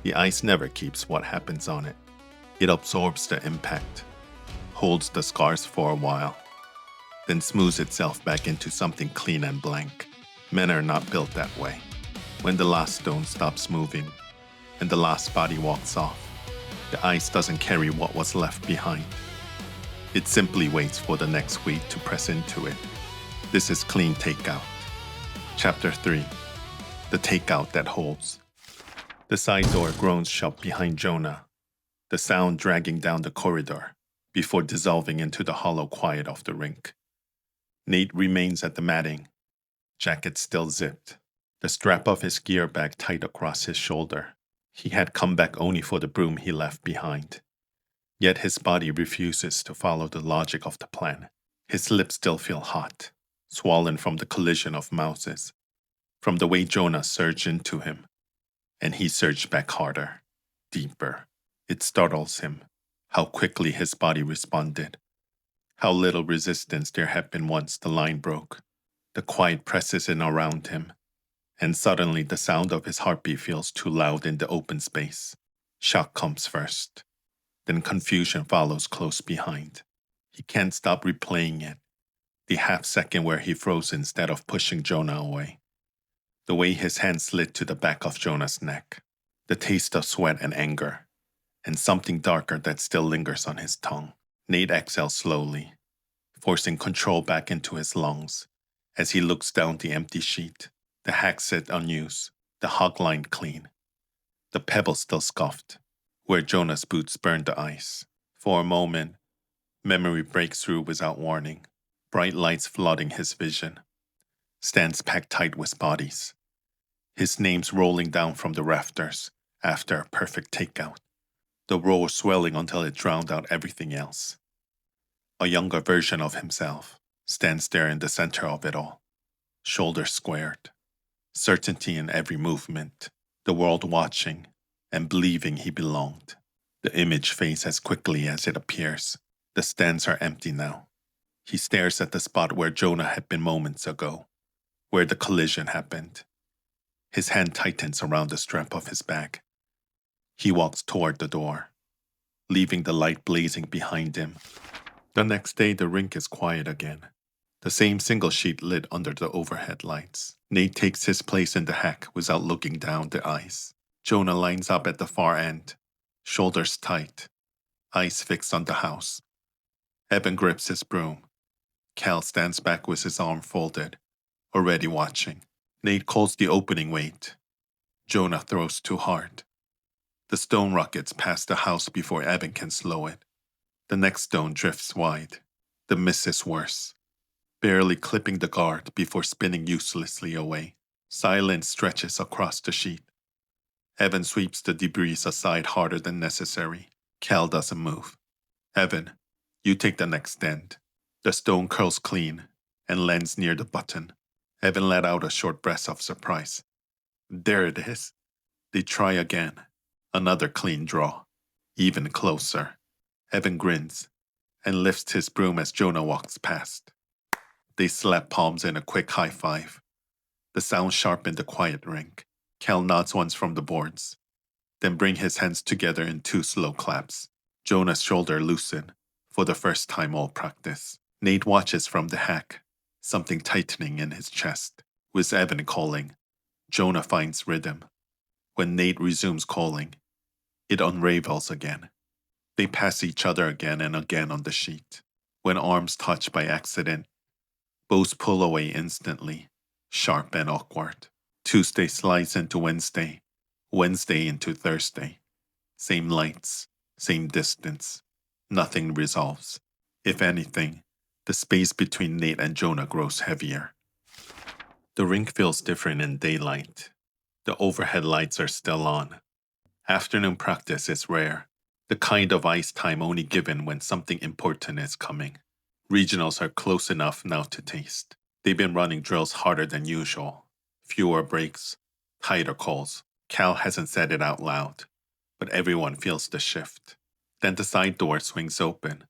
The ice never keeps what happens on it. It absorbs the impact, holds the scars for a while, then smooths itself back into something clean and blank. Men are not built that way. When the last stone stops moving and the last body walks off, the ice doesn't carry what was left behind. It simply waits for the next weight to press into it. This is Clean Takeout. Chapter 3. The Takeout That Holds. The side door groans shut behind Jonah, the sound dragging down the corridor before dissolving into the hollow quiet of the rink. Nate remains at the matting, jacket still zipped, the strap of his gear bag tight across his shoulder. He had come back only for the broom he left behind. Yet his body refuses to follow the logic of the plan. His lips still feel hot, swollen from the collision of mouses, from the way Jonah surged into him. And he surged back harder, deeper. It startles him how quickly his body responded, how little resistance there had been once the line broke. The quiet presses in around him, and suddenly the sound of his heartbeat feels too loud in the open space. Shock comes first, then confusion follows close behind. He can't stop replaying it, the half second where he froze instead of pushing Jonah away. The way his hand slid to the back of Jonah's neck, the taste of sweat and anger, and something darker that still lingers on his tongue. Nate exhales slowly, forcing control back into his lungs as he looks down the empty sheet, the hack set unused, the hog line clean, the pebble still scuffed, where Jonah's boots burned the ice. For a moment, memory breaks through without warning, bright lights flooding his vision, stands packed tight with bodies, his name's rolling down from the rafters after a perfect takeout, the roar swelling until it drowned out everything else. A younger version of himself stands there in the center of it all, shoulders squared, certainty in every movement, the world watching and believing he belonged. The image fades as quickly as it appears. The stands are empty now. He stares at the spot where Jonah had been moments ago, where the collision happened. His hand tightens around the strap of his bag. He walks toward the door, leaving the light blazing behind him. The next day, the rink is quiet again. The same single sheet lit under the overhead lights. Nate takes his place in the hack without looking down the ice. Jonah lines up at the far end, shoulders tight, eyes fixed on the house. Evan grips his broom. Cal stands back with his arm folded, already watching. Nate calls the opening weight. Jonah throws too hard. The stone rockets past the house before Evan can slow it. The next stone drifts wide. The miss is worse, barely clipping the guard before spinning uselessly away. Silence stretches across the sheet. Evan sweeps the debris aside harder than necessary. Cal doesn't move. Evan, you take the next stand. The stone curls clean and lands near the button. Evan let out a short breath of surprise. There it is. They try again. Another clean draw. Even closer. Evan grins and lifts his broom as Jonah walks past. They slap palms in a quick high five. The sound sharpened the quiet rink. Cal nods once from the boards, then bring his hands together in two slow claps. Jonah's shoulder loosen, for the first time all practice. Nate watches from the hack, something tightening in his chest. With Evan calling, Jonah finds rhythm. When Nate resumes calling, it unravels again. They pass each other again and again on the sheet. When arms touch by accident, both pull away instantly, sharp and awkward. Tuesday slides into Wednesday, Wednesday into Thursday. Same lights, same distance. Nothing resolves. If anything, the space between Nate and Jonah grows heavier. The rink feels different in daylight. The overhead lights are still on. Afternoon practice is rare, the kind of ice time only given when something important is coming. Regionals are close enough now to taste. They've been running drills harder than usual. Fewer breaks, tighter calls. Cal hasn't said it out loud, but everyone feels the shift. Then the side door swings open.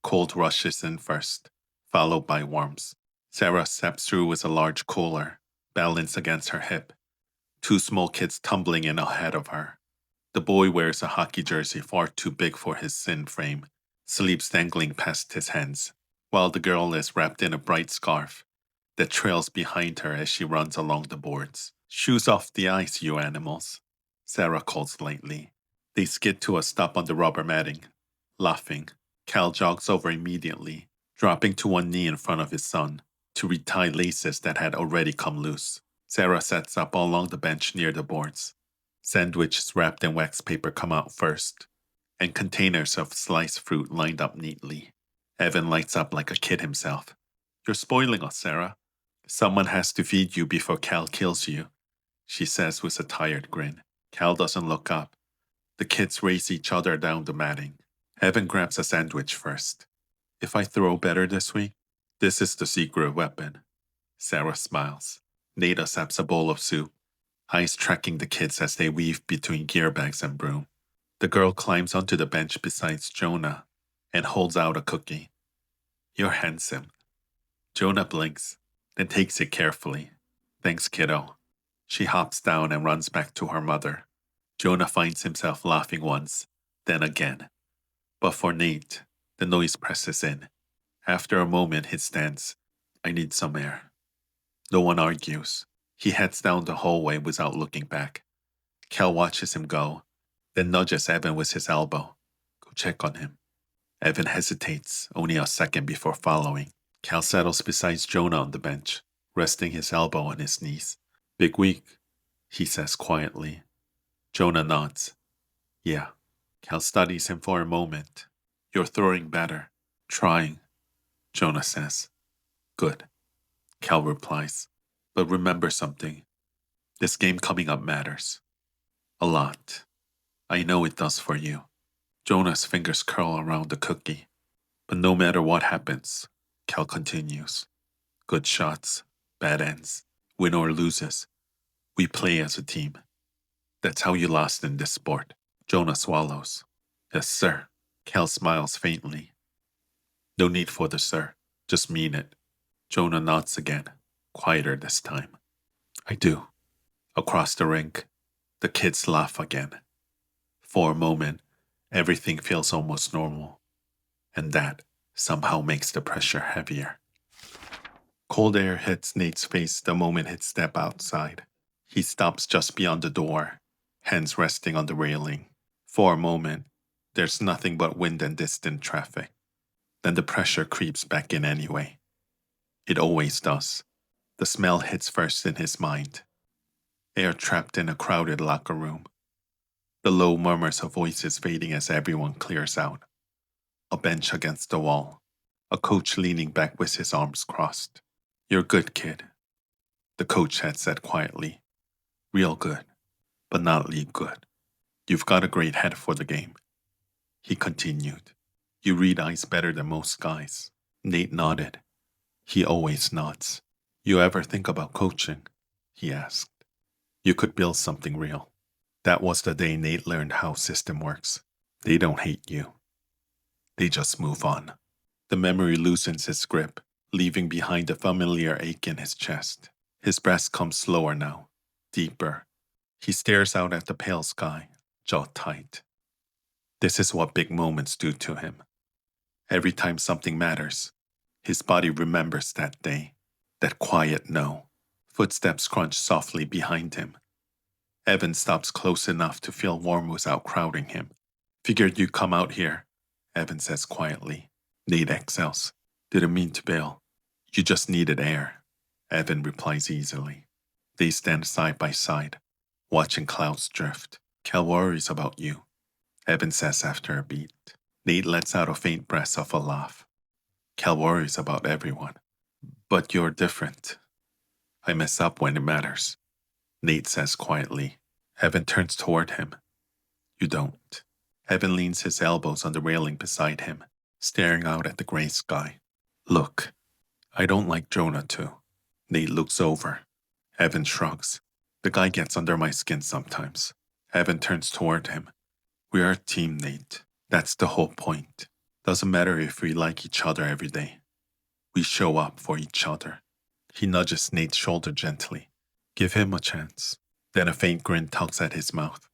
Cold rushes in first, followed by warmth. Sarah steps through with a large cooler, balanced against her hip. Two small kids tumbling in ahead of her. The boy wears a hockey jersey far too big for his thin frame, sleeves dangling past his hands, while the girl is wrapped in a bright scarf that trails behind her as she runs along the boards. "Shoes off the ice, you animals," Sarah calls lightly. They skid to a stop on the rubber matting. Laughing, Cal jogs over immediately, dropping to one knee in front of his son to retie laces that had already come loose. Sarah sets up along the bench near the boards. Sandwiches wrapped in wax paper come out first, and containers of sliced fruit lined up neatly. Evan lights up like a kid himself. "You're spoiling us, Sarah. Someone has to feed you before Cal kills you," she says with a tired grin. Cal doesn't look up. The kids race each other down the matting. Evan grabs a sandwich first. "If I throw better this week, this is the secret weapon." Sarah smiles. Nate accepts a bowl of soup, eyes tracking the kids as they weave between gear bags and broom. The girl climbs onto the bench beside Jonah and holds out a cookie. "You're handsome." Jonah blinks, then takes it carefully. "Thanks, kiddo." She hops down and runs back to her mother. Jonah finds himself laughing once, then again. But for Nate, the noise presses in. After a moment, he stands. "I need some air." No one argues. He heads down the hallway without looking back. Cal watches him go, then nudges Evan with his elbow. "Go check on him." Evan hesitates, only a second before following. Cal settles beside Jonah on the bench, resting his elbow on his knees. "Big week," he says quietly. Jonah nods. "Yeah." Cal studies him for a moment. "You're throwing better." "Trying," Jonah says. "Good," Cal replies. "But remember something. This game coming up matters. A lot. I know it does for you." Jonah's fingers curl around the cookie. "But no matter what happens," Cal continues. "Good shots, bad ends, win or loses. We play as a team. That's how you lost in this sport." Jonah swallows. "Yes, sir." Cal smiles faintly. "No need for the sir. Just mean it." Jonah nods again, quieter this time. "I do." Across the rink, the kids laugh again. For a moment, everything feels almost normal, and that somehow makes the pressure heavier. Cold air hits Nate's face the moment he steps outside. He stops just beyond the door, hands resting on the railing. For a moment, there's nothing but wind and distant traffic. Then the pressure creeps back in anyway. It always does. The smell hits first in his mind. Air trapped in a crowded locker room. The low murmurs of voices fading as everyone clears out. A bench against the wall. A coach leaning back with his arms crossed. "You're good, kid," the coach had said quietly. "Real good, but not league good. You've got a great head for the game." He continued. "You read ice better than most guys." Nate nodded. He always nods. "You ever think about coaching?" he asked. "You could build something real." That was the day Nate learned how system works. They don't hate you. They just move on. The memory loosens his grip, leaving behind a familiar ache in his chest. His breath comes slower now, deeper. He stares out at the pale sky, jaw tight. This is what big moments do to him. Every time something matters, his body remembers that day, that quiet no. Footsteps crunch softly behind him. Evan stops close enough to feel warm without crowding him. "Figured you'd come out here," Evan says quietly. Nate exhales. "Didn't mean to bail." "You just needed air," Evan replies easily. They stand side by side, watching clouds drift. "Cal worries about you," Evan says after a beat. Nate lets out a faint breath of a laugh. "Cal worries about everyone. But you're different." "I mess up when it matters," Nate says quietly. Evan turns toward him. "You don't." Evan leans his elbows on the railing beside him, staring out at the gray sky. "Look, I don't like Jonah too." Nate looks over. Evan shrugs. "The guy gets under my skin sometimes." Evan turns toward him. "We are a team, Nate. That's the whole point. Doesn't matter if we like each other every day. We show up for each other." He nudges Nate's shoulder gently. "Give him a chance." Then a faint grin tugs at his mouth.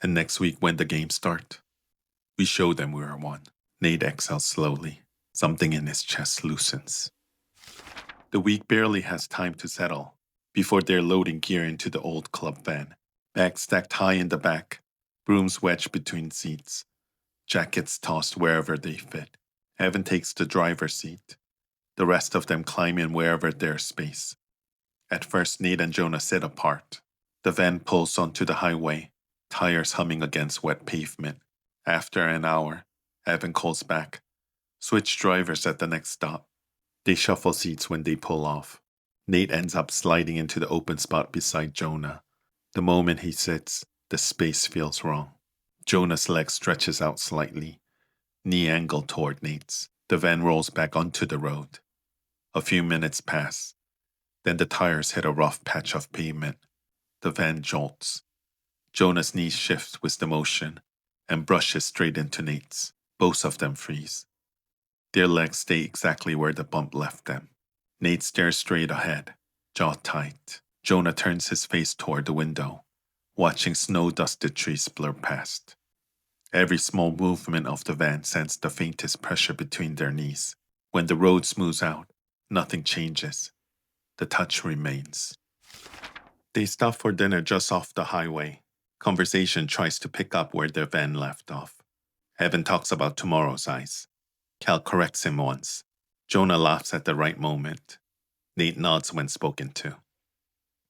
And next week when the games start, we show them we are one. Nate exhales slowly. Something in his chest loosens. The week barely has time to settle before they're loading gear into the old club van. Bags stacked high in the back, brooms wedged between seats, jackets tossed wherever they fit. Evan takes the driver's seat. The rest of them climb in wherever there's space. At first, Nate and Jonah sit apart. The van pulls onto the highway, tires humming against wet pavement. After an hour, Evan calls back. Switch drivers at the next stop. They shuffle seats when they pull off. Nate ends up sliding into the open spot beside Jonah. The moment he sits, the space feels wrong. Jonah's leg stretches out slightly, knee angled toward Nate's. The van rolls back onto the road. A few minutes pass. Then the tires hit a rough patch of pavement. The van jolts. Jonah's knees shift with the motion and brushes straight into Nate's. Both of them freeze. Their legs stay exactly where the bump left them. Nate stares straight ahead, jaw tight. Jonah turns his face toward the window, watching snow-dusted trees blur past. Every small movement of the van sends the faintest pressure between their knees. When the road smooths out, nothing changes. The touch remains. They stop for dinner just off the highway. Conversation tries to pick up where their van left off. Evan talks about tomorrow's ice. Cal corrects him once. Jonah laughs at the right moment. Nate nods when spoken to.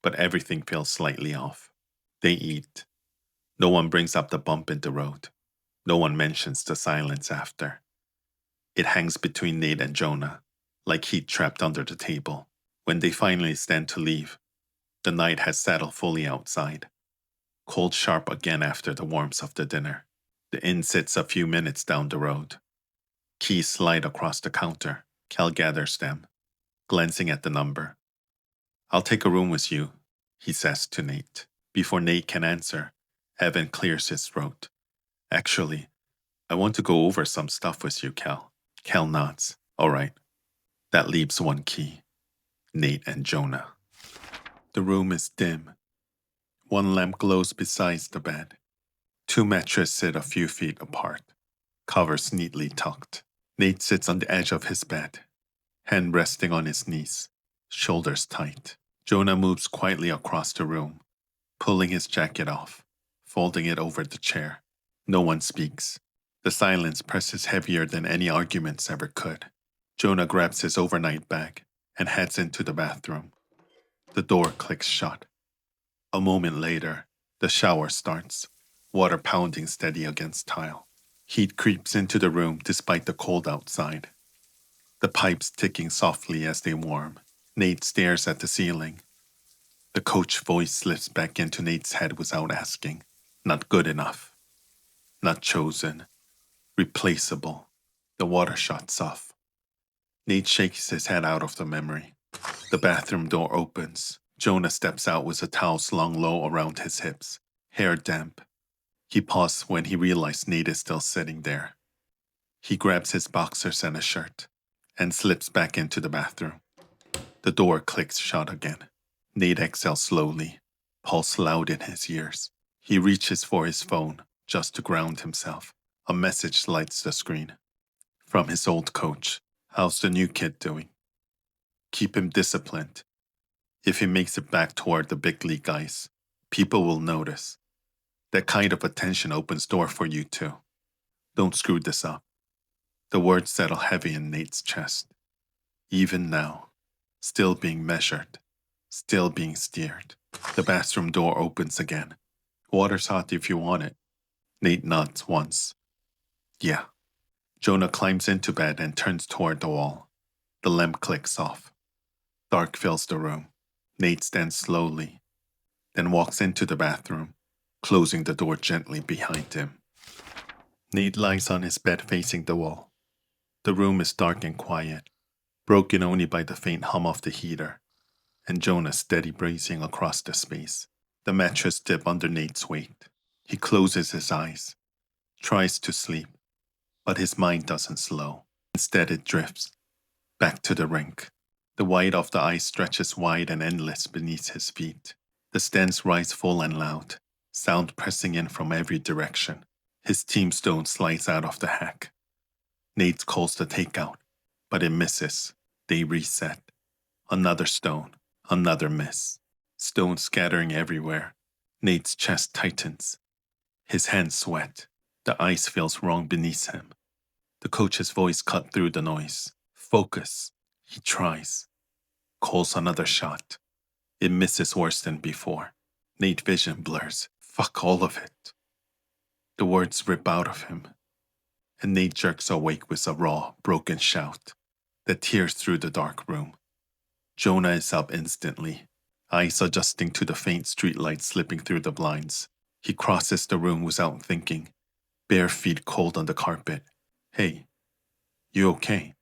But everything feels slightly off. They eat. No one brings up the bump in the road. No one mentions the silence after. It hangs between Nate and Jonah, like heat trapped under the table. When they finally stand to leave, the night has settled fully outside. Cold sharp again after the warmth of the dinner. The inn sits a few minutes down the road. Keys slide across the counter. Cal gathers them, glancing at the number. "I'll take a room with you," he says to Nate. Before Nate can answer, Evan clears his throat. "Actually, I want to go over some stuff with you, Cal." Cal nods. "All right." That leaves one key. Nate and Jonah. The room is dim. One lamp glows beside the bed. Two mattresses sit a few feet apart, covers neatly tucked. Nate sits on the edge of his bed, hand resting on his knees, shoulders tight. Jonah moves quietly across the room, pulling his jacket off, folding it over the chair. No one speaks. The silence presses heavier than any arguments ever could. Jonah grabs his overnight bag and heads into the bathroom. The door clicks shut. A moment later, the shower starts, water pounding steady against tile. Heat creeps into the room despite the cold outside. The pipes ticking softly as they warm. Nate stares at the ceiling. The coach voice slips back into Nate's head without asking. Not good enough. Not chosen. Replaceable. The water shuts off. Nate shakes his head out of the memory. The bathroom door opens. Jonah steps out with a towel slung low around his hips, hair damp. He pauses when he realizes Nate is still sitting there. He grabs his boxers and a shirt and slips back into the bathroom. The door clicks shut again. Nate exhales slowly, pulse loud in his ears. He reaches for his phone just to ground himself. A message lights the screen. From his old coach. "How's the new kid doing? Keep him disciplined. If he makes it back toward the big league ice, people will notice. That kind of attention opens door for you too. Don't screw this up." The words settle heavy in Nate's chest. Even now, still being measured, still being steered. The bathroom door opens again. "Water's hot if you want it." Nate nods once. "Yeah." Jonah climbs into bed and turns toward the wall. The lamp clicks off. Dark fills the room. Nate stands slowly, then walks into the bathroom, closing the door gently behind him. Nate lies on his bed facing the wall. The room is dark and quiet, broken only by the faint hum of the heater, and Jonah's steady breathing across the space. The mattress dips under Nate's weight. He closes his eyes, tries to sleep, but his mind doesn't slow. Instead it drifts, back to the rink. The white of the ice stretches wide and endless beneath his feet. The stands rise full and loud, sound pressing in from every direction. His team stone slides out of the hack. Nate calls the takeout, but it misses. They reset. Another stone, another miss. Stones scattering everywhere. Nate's chest tightens. His hands sweat. The ice feels wrong beneath him. The coach's voice cut through the noise. Focus. He tries. Calls another shot. It misses worse than before. Nate's vision blurs. Fuck all of it. The words rip out of him, and Nate jerks awake with a raw, broken shout that tears through the dark room. Jonah is up instantly, eyes adjusting to the faint streetlight slipping through the blinds. He crosses the room without thinking, bare feet cold on the carpet. Hey, you okay?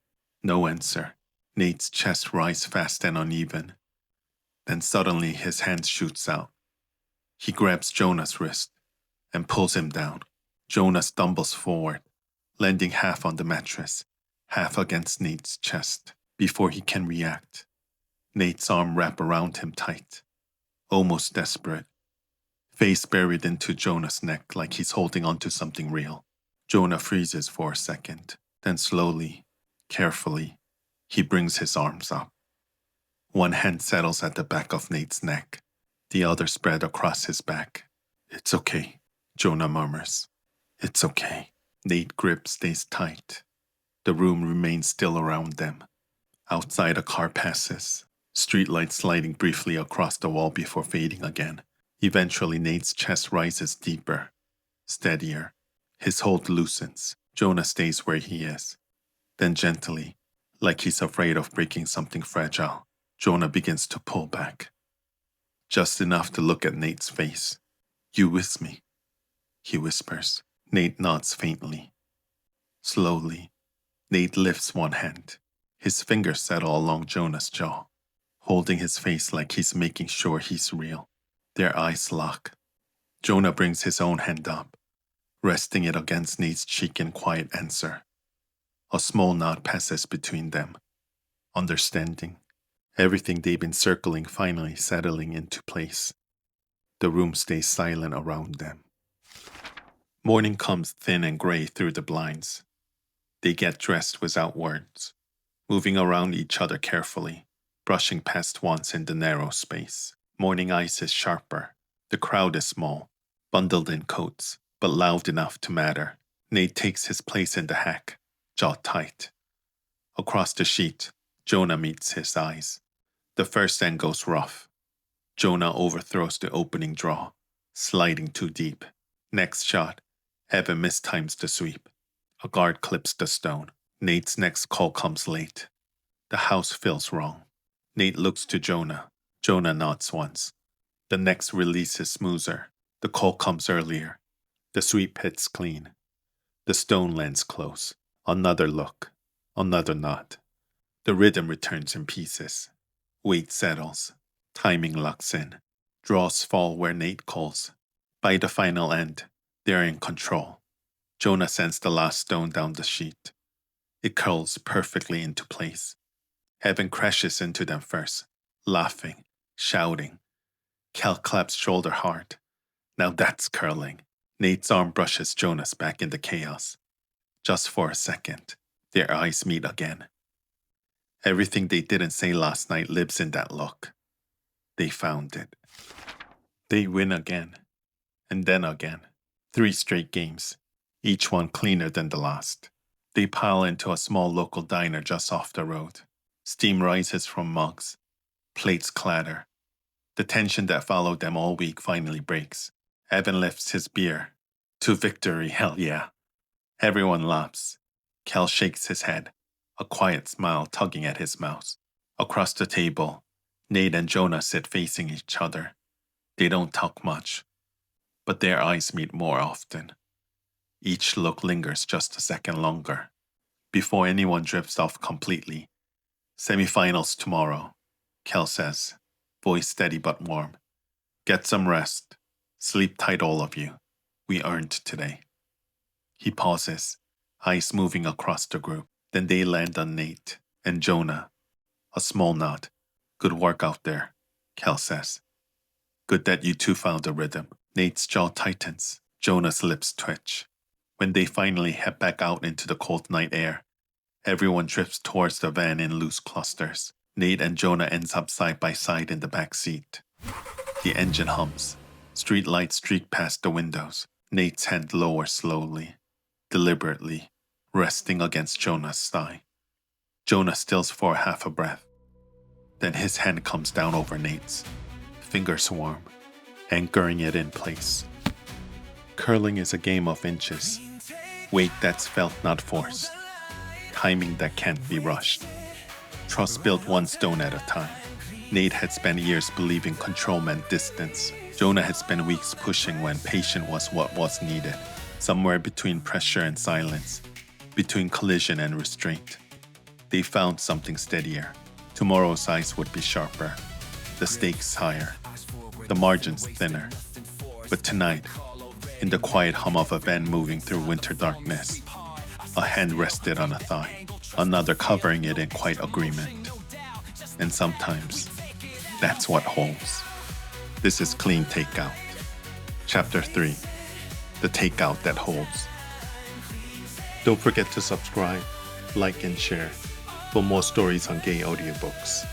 No answer. Nate's chest rises fast and uneven. Then suddenly his hand shoots out. He grabs Jonah's wrist and pulls him down. Jonah stumbles forward, landing half on the mattress, half against Nate's chest. Before he can react, Nate's arm wraps around him tight, almost desperate. Face buried into Jonah's neck like he's holding onto something real. Jonah freezes for a second, then slowly, carefully, he brings his arms up. One hand settles at the back of Nate's neck, the other spread across his back. It's okay, Jonah murmurs. It's okay. Nate's grip stays tight. The room remains still around them. Outside, a car passes, streetlights sliding briefly across the wall before fading again. Eventually, Nate's chest rises deeper, steadier. His hold loosens. Jonah stays where he is. Then gently, like he's afraid of breaking something fragile, Jonah begins to pull back. Just enough to look at Nate's face. You with me? He whispers. Nate nods faintly. Slowly, Nate lifts one hand. His fingers settle along Jonah's jaw, holding his face like he's making sure he's real. Their eyes lock. Jonah brings his own hand up, resting it against Nate's cheek in quiet answer. A small nod passes between them. Understanding. Everything they've been circling finally settling into place. The room stays silent around them. Morning comes thin and gray through the blinds. They get dressed without words, moving around each other carefully, brushing past once in the narrow space. Morning ice is sharper. The crowd is small, bundled in coats, but loud enough to matter. Nate takes his place in the hack, jaw tight. Across the sheet, Jonah meets his eyes. The first end goes rough. Jonah overthrows the opening draw, sliding too deep. Next shot, Evan mistimes the sweep. A guard clips the stone. Nate's next call comes late. The house feels wrong. Nate looks to Jonah. Jonah nods once. The next release is smoother. The call comes earlier. The sweep hits clean. The stone lands close. Another look. Another nod. The rhythm returns in pieces. Weight settles. Timing locks in. Draws fall where Nate calls. By the final end, they're in control. Jonah sends the last stone down the sheet. It curls perfectly into place. Evan crashes into them first, laughing, shouting. Cal claps shoulder hard. Now that's curling. Nate's arm brushes Jonah's back in the chaos. Just for a second, their eyes meet again. Everything they didn't say last night lives in that look. They found it. They win again, and then again. 3 straight games, each one cleaner than the last. They pile into a small local diner just off the road. Steam rises from mugs. Plates clatter. The tension that followed them all week finally breaks. Evan lifts his beer. To victory, hell yeah. Everyone laughs. Cal shakes his head, a quiet smile tugging at his mouth. Across the table, Nate and Jonah sit facing each other. They don't talk much, but their eyes meet more often. Each look lingers just a second longer, before anyone drifts off completely. Semifinals tomorrow, Cal says, voice steady but warm. Get some rest. Sleep tight, all of you. We earned today. He pauses, eyes moving across the group. Then they land on Nate and Jonah. A small nod. Good work out there, Cal says. Good that you two found a rhythm. Nate's jaw tightens. Jonah's lips twitch. When they finally head back out into the cold night air, everyone drifts towards the van in loose clusters. Nate and Jonah ends up side by side in the back seat. The engine hums. Street lights streak past the windows. Nate's hand lowers slowly, deliberately, resting against Jonah's thigh. Jonah stills for half a breath. Then his hand comes down over Nate's. Fingers warm, anchoring it in place. Curling is a game of inches. Weight that's felt, not forced. Timing that can't be rushed. Trust built one stone at a time. Nate had spent years believing control meant distance. Jonah had spent weeks pushing when patience was what was needed. Somewhere between pressure and silence. Between collision and restraint. They found something steadier. Tomorrow's ice would be sharper. The stakes higher. The margins thinner. But tonight, in the quiet hum of a van moving through winter darkness, a hand rested on a thigh, another covering it in quiet agreement. And sometimes, that's what holds. This is Clean Takeout. Chapter 3. The Takeout That Holds. Don't forget to subscribe, like, and share for more stories on gay audiobooks.